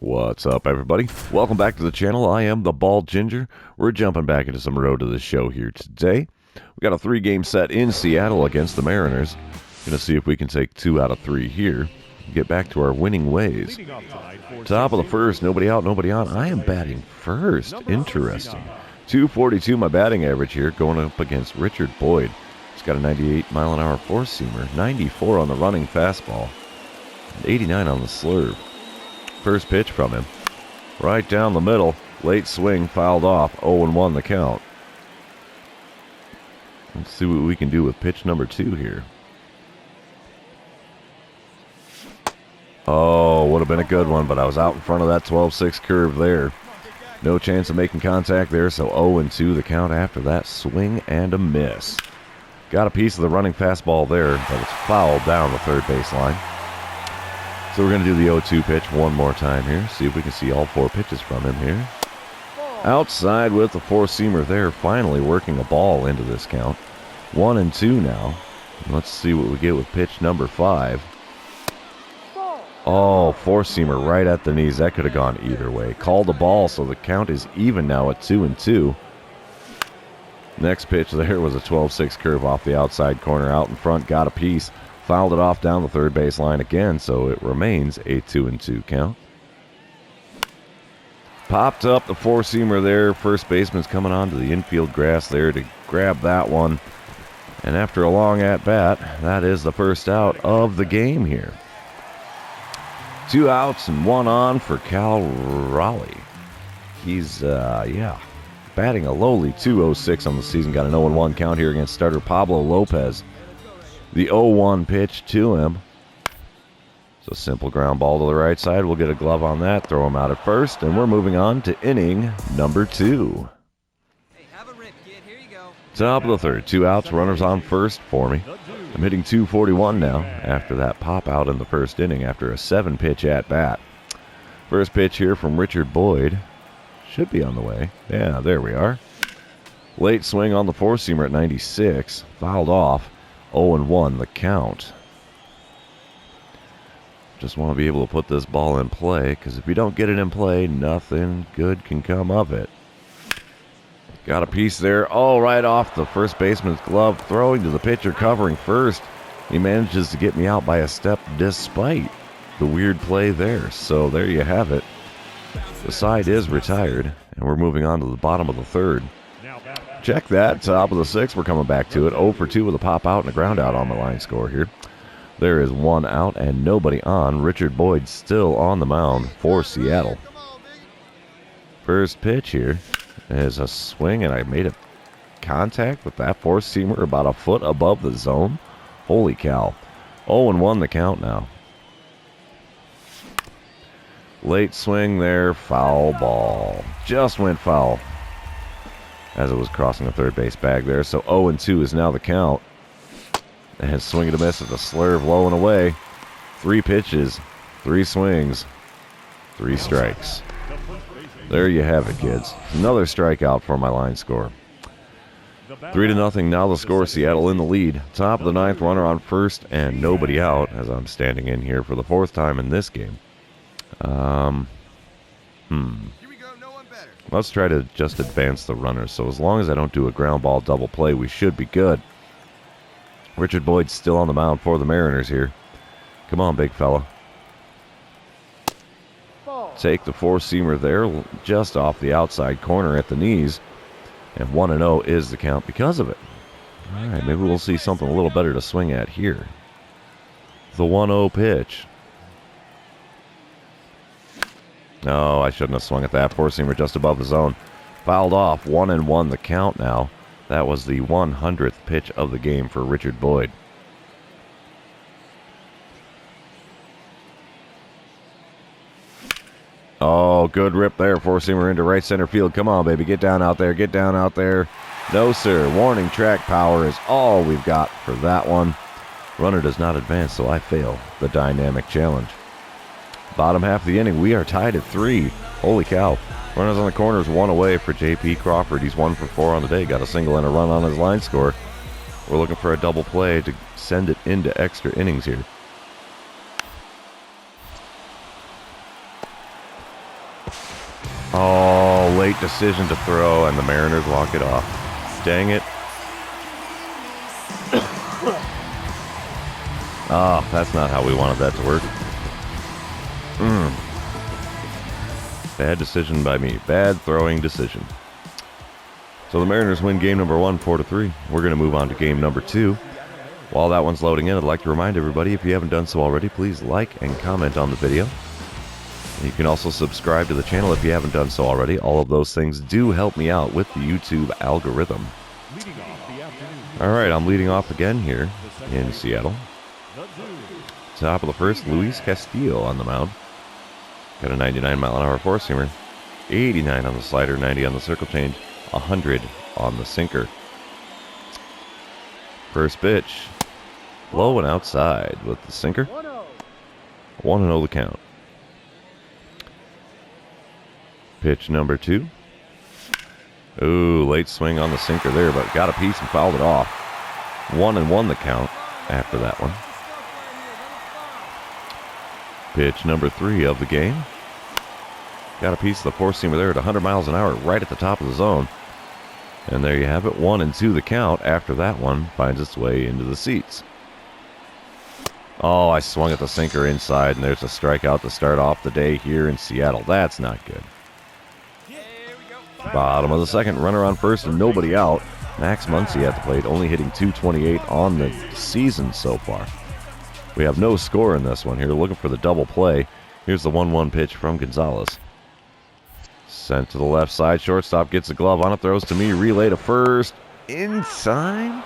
What's up, everybody? Welcome back to the channel. I am the Bald Ginger. We're jumping back into some road to the show here today. We got a 3-game set in Seattle against the Mariners. Gonna see if we can take 2 out of 3 here. Get back to our winning ways. Top of the first, nobody out, nobody on. I am batting first. Interesting. 242 my batting average here, going up against Richard Boyd. He's got a 98-mile-an-hour four-seamer, 94 on the running fastball, and 89 on the slurve. First pitch from him. Right down the middle. Late swing, fouled off. 0-1 the count. Let's see what we can do with pitch number 2 here. Oh, would have been a good one, but I was out in front of that 12-6 curve there. No chance of making contact there, so 0-2 the count after that swing and a miss. Got a piece of the running fastball there, but it's fouled down the third base line. So we're going to do the 0-2 pitch one more time here. See if we can see all 4 pitches from him here. Outside with the four-seamer there. Finally working a ball into this count. 1-2 now. Let's see what we get with pitch number 5. Oh, four-seamer right at the knees. That could have gone either way. Called the ball, so the count is even now at 2-2. Next pitch there was a 12-6 curve off the outside corner. Out in front, got a piece. Fouled it off down the third base line again, so it remains a 2-2 count. Popped up the four-seamer there. First baseman's coming onto the infield grass there to grab that one. And after a long at-bat, that is the first out of the game here. 2 outs and 1 on for Cal Raleigh. He's, batting a lowly 206 on the season. Got an 0-1 count here against starter Pablo Lopez. The 0-1 pitch to him. It's a simple ground ball to the right side. We'll get a glove on that, throw him out at first, and we're moving on to inning number 2. Hey, have a rip, kid. Here you go. Top of the third, 2 outs, runners on first for me. I'm hitting 241 now after that pop out in the first inning after a 7-pitch at bat. First pitch here from Richard Boyd. Should be on the way. Yeah, there we are. Late swing on the four-seamer at 96. Fouled off. 0-1 the count. Just want to be able to put this ball in play, because if you don't get it in play, nothing good can come of it. Got a piece there. Oh, right off the first baseman's glove, throwing to the pitcher, covering first. He manages to get me out by a step despite the weird play there. So there you have it. The side is retired, and we're moving on to the bottom of the third. Check that. Top of the 6th. We're coming back to it. 0 for 2 with a pop out and a ground out on the line score here. There is 1 out and nobody on. Richard Boyd still on the mound for Seattle. First pitch here is a swing, and I made a contact with that four-seamer about a foot above the zone. Holy cow. 0-1 the count now. Late swing there. Foul ball. Just went foul as it was crossing the third base bag there. So 0-2 is now the count. And swing and a miss at the slurve, low and away. 3 pitches, 3 swings, 3 strikes. There you have it, kids. Another strikeout for my line score. 3-0 now the score. Seattle in the lead. Top of the 9th, runner on first and nobody out as I'm standing in here for the 4th time in this game. Let's try to just advance the runners. So as long as I don't do a ground ball double play, we should be good. Richard Boyd's still on the mound for the Mariners here. Come on, big fella. Take the four-seamer there, just off the outside corner at the knees. And 1-0 is the count because of it. All right, maybe we'll see something a little better to swing at here. The 1-0 pitch. No, I shouldn't have swung at that. Four-seamer just above the zone. Fouled off. 1-1 the count now. That was the 100th pitch of the game for Richard Boyd. Oh, good rip there. Four-seamer into right center field. Come on, baby. Get down out there. Get down out there. No, sir. Warning track power is all we've got for that one. Runner does not advance, so I fail the dynamic challenge. Bottom half of the inning, we are tied at 3. Holy cow. Runners on the corners, 1 away for J.P. Crawford. He's 1 for 4 on the day. Got a single and a run on his line score. We're looking for a double play to send it into extra innings here. Oh, late decision to throw, and the Mariners walk it off. Dang it. Oh, that's not how we wanted that to work. Bad decision by me. Bad throwing decision. So the Mariners win game number 1, 4-3. We're going to move on to game number 2. While that one's loading in, I'd like to remind everybody, if you haven't done so already, please like and comment on the video. You can also subscribe to the channel if you haven't done so already. All of those things do help me out with the YouTube algorithm. All right, I'm leading off again here in Seattle. Top of the first, Luis Castillo on the mound. Got a 99-mile-an-hour four-seamer, 89 on the slider, 90 on the circle change, 100 on the sinker. First pitch, low and outside with the sinker. 1-0 the count. Pitch number 2. Ooh, late swing on the sinker there, but got a piece and fouled it off. 1-1 the count after that one. Pitch number 3 of the game. Got a piece of the four-seamer there at 100 miles an hour right at the top of the zone. And there you have it, 1-2 the count after that one finds its way into the seats. Oh, I swung at the sinker inside, and there's a strikeout to start off the day here in Seattle. That's not good. Bottom of the second, runner on first and nobody out. Max Muncy at the plate, only hitting .228 on the season so far. We have no score in this one here, looking for the double play. Here's the 1-1 pitch from Gonzalez. Sent to the left side, shortstop gets the glove on it, throws to me, relay to first. Inside?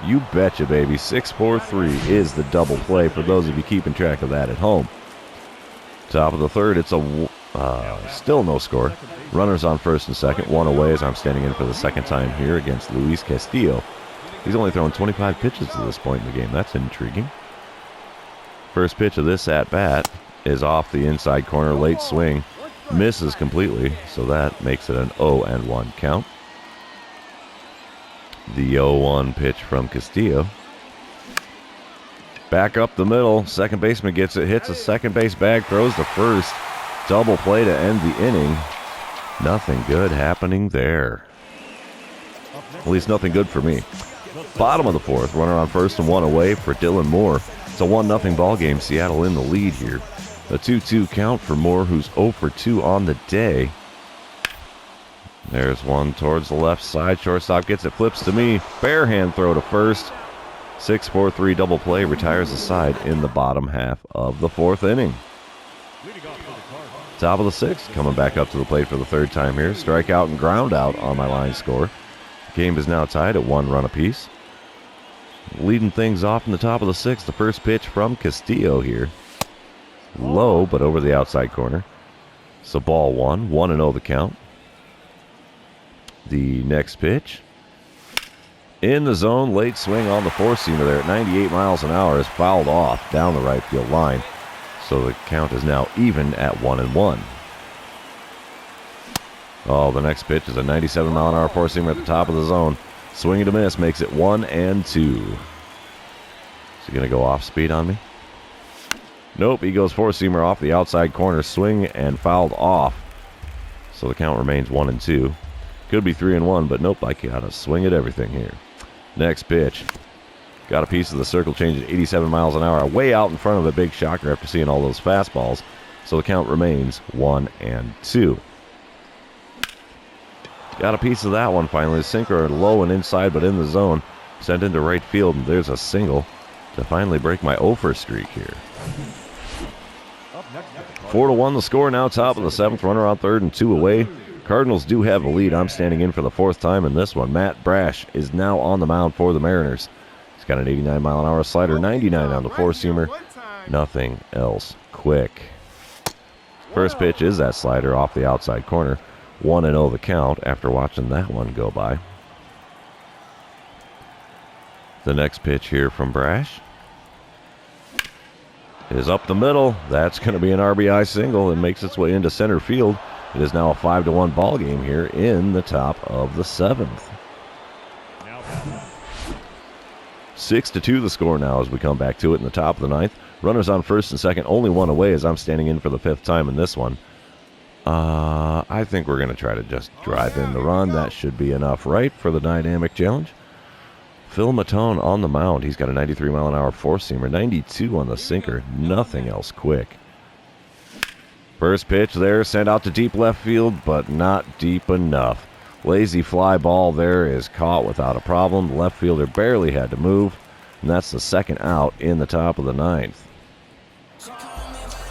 You betcha, baby. 6-4-3 is the double play for those of you keeping track of that at home. Top of the third, it's a still no score. Runners on first and second, one away as I'm standing in for the second time here against Luis Castillo. He's only thrown 25 pitches to this point in the game. That's intriguing. First pitch of this at-bat is off the inside corner, late swing. Misses completely, so that makes it an 0-1 count. The 0-1 pitch from Castillo. Back up the middle, second baseman gets it, hits a second base bag, throws to first. Double play to end the inning. Nothing good happening there. At least nothing good for me. Bottom of the fourth, runner on first and one away for Dylan Moore. It's a 1-0 ball game. Seattle in the lead here. A 2-2 count for Moore, who's 0 for 2 on the day. There's one towards the left side. Shortstop gets it, flips to me. Bare hand throw to first. 6-4-3 double play retires the side in the bottom half of the fourth inning. Top of the sixth, coming back up to the plate for the third time here. Strikeout and ground out on my line score. Game is now tied at 1 run apiece. Leading things off in the top of the sixth, the first pitch from Castillo here. Low, but over the outside corner. So ball 1, 1-0 the count. The next pitch. In the zone, late swing on the four-seamer there at 98 miles an hour is fouled off down the right field line. So the count is now even at 1-1. Oh, the next pitch is a 97-mile-an-hour four-seamer at the top of the zone. Swing and a miss makes it 1-2. Is he going to go off speed on me? Nope, he goes four-seamer off the outside corner, swing and fouled off. So the count remains 1-2. Could be 3-1, but nope, I got to swing at everything here. Next pitch. Got a piece of the circle change at 87 miles an hour, way out in front of a big shocker after seeing all those fastballs. So the count remains 1-2. Got a piece of that one finally. Sinker low and inside, but in the zone. Sent into right field, and there's a single to finally break my 0 streak here. 4-1 the score now, top of the seventh. Runner on third and 2 away. Cardinals do have a lead. I'm standing in for the fourth time in this one. Matt Brash is now on the mound for the Mariners. He's got an 89-mile-an-hour slider, 99 on the four-seamer. Nothing else quick. First pitch is that slider off the outside corner. 1-0 the count after watching that one go by. The next pitch here from Brash is up the middle. That's going to be an RBI single and makes its way into center field. It is now a 5-1 ball game here in the top of the seventh. 6-2 the score now as we come back to it in the top of the ninth. Runners on first and second, only one away as I'm standing in for the fifth time in this one. I think we're going to try to just drive in the run. That should be enough, right, for the dynamic challenge. Phil Matone on the mound. He's got a 93-mile-an-hour four-seamer, 92 on the sinker. Nothing else quick. First pitch there, sent out to deep left field, but not deep enough. Lazy fly ball there is caught without a problem. The left fielder barely had to move, and that's the second out in the top of the ninth.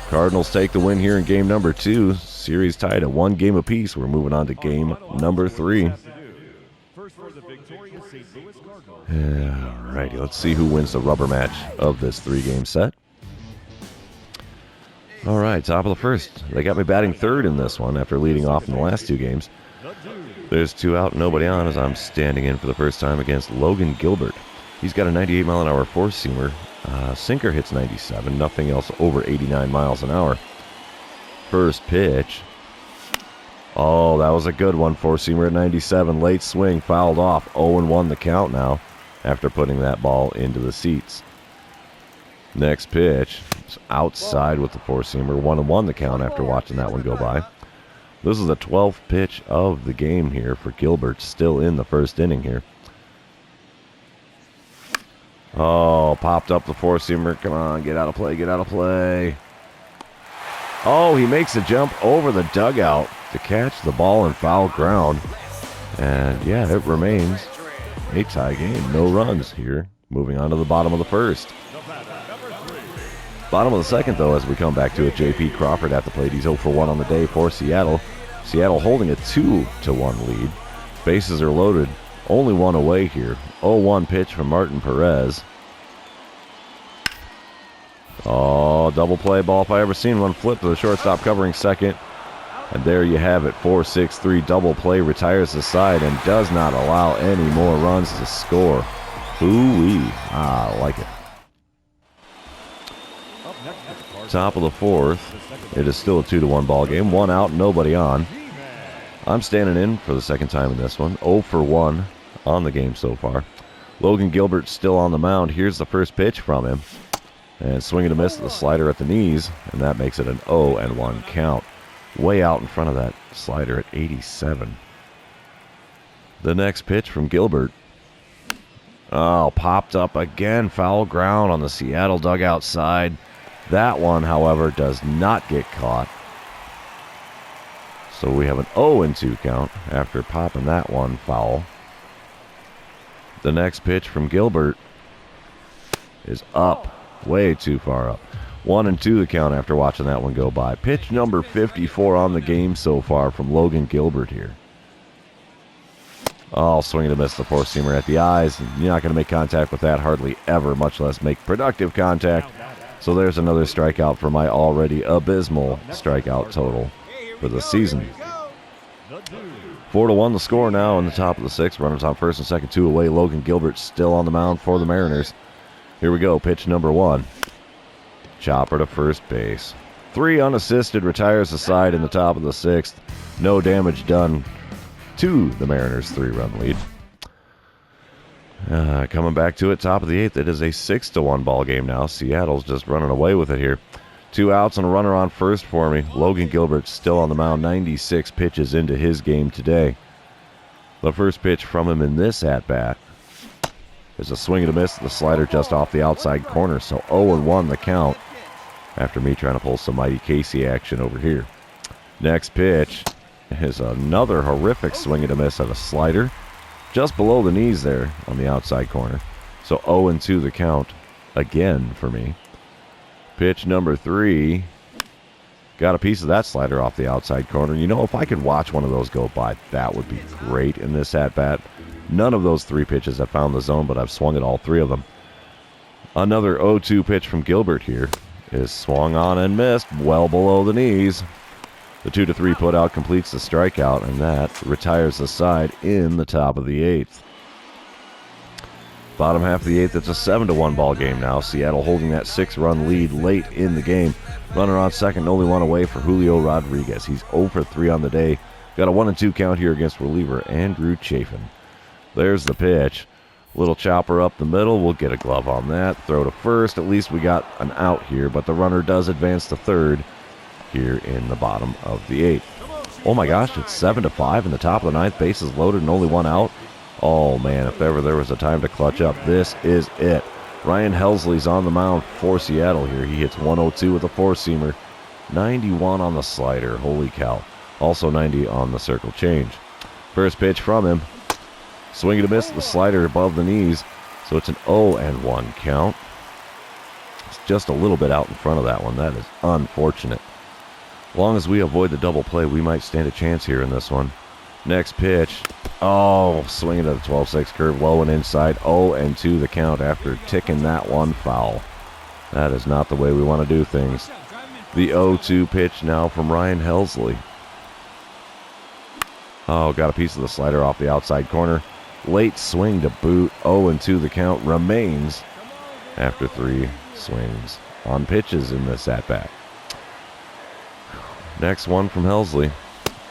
Cardinals take the win here in game number 2. Series tied at 1 game apiece. We're moving on to game number 3. Alrighty, let's see who wins the rubber match of this 3-game set. Alright, top of the first. They got me batting third in this one after leading off in the last 2 games. There's 2 out, nobody on as I'm standing in for the first time against Logan Gilbert. He's got a 98-mile-an-hour four-seamer. Sinker hits 97, nothing else over 89 miles an hour. First pitch. Oh, that was a good one. Four-seamer at 97. Late swing, fouled off. 0-1 the count now after putting that ball into the seats. Next pitch. It's outside with the four-seamer. 1-1 the count after watching that one go by. This is the 12th pitch of the game here for Gilbert, still in the first inning here. Oh, popped up the four-seamer. Come on, get out of play, get out of play. Oh, he makes a jump over the dugout to catch the ball in foul ground. And, yeah, it remains a tie game. No runs here. Moving on to the bottom of the first. Bottom of the second, though, as we come back to it, J.P. Crawford at the plate. He's 0 for 1 on the day for Seattle. Seattle holding a 2-1 lead. Bases are loaded. Only one away here. 0-1 pitch from Martin Perez. Oh, double play ball if I ever seen one. Flip to the shortstop covering second. And there you have it. 4-6-3 double play. Retires the side and does not allow any more runs to score. Ooh-wee. I like it. Top of the fourth. It is still a 2-1 ball game. 1 out, nobody on. I'm standing in for the second time in this one. 0 for 1 on the game so far. Logan Gilbert still on the mound. Here's the first pitch from him. And swing and a miss at the slider at the knees. And that makes it an 0-1 count. Way out in front of that slider at 87. The next pitch from Gilbert. Oh, popped up again. Foul ground on the Seattle dugout side. That one, however, does not get caught. So we have an 0-2 count after popping that one foul. The next pitch from Gilbert is up. Way too far up. 1-2 the count after watching that one go by. Pitch number 54 on the game so far from Logan Gilbert here. Oh, swing and a miss the four-seamer at the eyes. You're not going to make contact with that hardly ever, much less make productive contact. So there's another strikeout for my already abysmal strikeout total for the season. 4-1 the score now in the top of the sixth. Runners on first and second, 2 away. Logan Gilbert still on the mound for the Mariners. Here we go, pitch number 1. Chopper to first base. 3 unassisted, retires the side in the top of the sixth. No damage done to the Mariners' 3-run lead. Coming back to it, top of the eighth. It is a 6-1 ball game now. Seattle's just running away with it here. 2 outs and a runner on first for me. Logan Gilbert still on the mound, 96 pitches into his game today. The first pitch from him in this at-bat is a swing and a miss. The slider just off the outside corner, so 0-1 the count after me trying to pull some Mighty Casey action over here. Next pitch is another horrific swing and a miss at a slider. Just below the knees there on the outside corner. So 0-2 the count again for me. Pitch number 3. Got a piece of that slider off the outside corner. You know, if I could watch one of those go by, that would be great in this at-bat. None of those 3 pitches have found the zone, but I've swung at all 3 of them. Another 0-2 pitch from Gilbert here is swung on and missed well below the knees. The 2-3 putout completes the strikeout, and that retires the side in the top of the 8th. Bottom half of the 8th, it's a 7-1 ball game now. Seattle holding that 6-run lead late in the game. Runner on second, only one away for Julio Rodriguez. He's 0 for 3 on the day. Got a 1-2 count here against reliever Andrew Chafin. There's the pitch. Little chopper up the middle. We'll get a glove on that. Throw to first. At least we got an out here, but the runner does advance to third. here in the bottom of the 8th. Oh my gosh, it's 7-5 in the top of the 9th. Bases loaded and only one out. Oh man, if ever there was a time to clutch up, this is it. Ryan Helsley's on the mound for Seattle here. He hits 102 with a four-seamer, 91 on the slider. Holy cow. Also 90 on the circle change. First pitch from him. Swing and a miss, the slider above the knees. So it's an 0-1 count. It's just a little bit out in front of that one. That is unfortunate. As long as we avoid the double play, we might stand a chance here in this one. Next pitch. Oh, swinging to the 12-6 curve, low and inside. 0-2 the count after ticking that one foul. That is not the way we want to do things. The 0-2 pitch now from Ryan Helsley. Oh, got a piece of the slider off the outside corner. Late swing to boot. 0-2 the count remains after 3 swings on pitches in this at-bat. Next one from Helsley.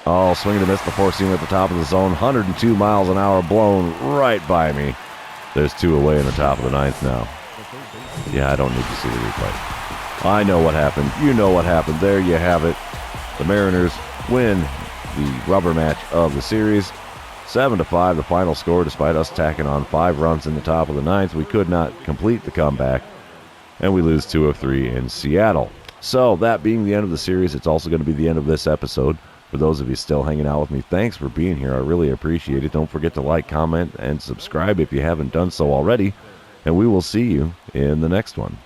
Oh, swing to miss the four-seam at the top of the zone. 102 miles an hour blown right by me. There's 2 away in the top of the 9th now. Yeah, I don't need to see the replay. I know what happened. You know what happened. There you have it. The Mariners win the rubber match of the series. 7-5, the final score, despite us tacking on 5 runs in the top of the 9th. We could not complete the comeback, and we lose 2 of 3 in Seattle. So, that being the end of the series, it's also going to be the end of this episode. For those of you still hanging out with me, thanks for being here. I really appreciate it. Don't forget to like, comment, and subscribe if you haven't done so already. And we will see you in the next one.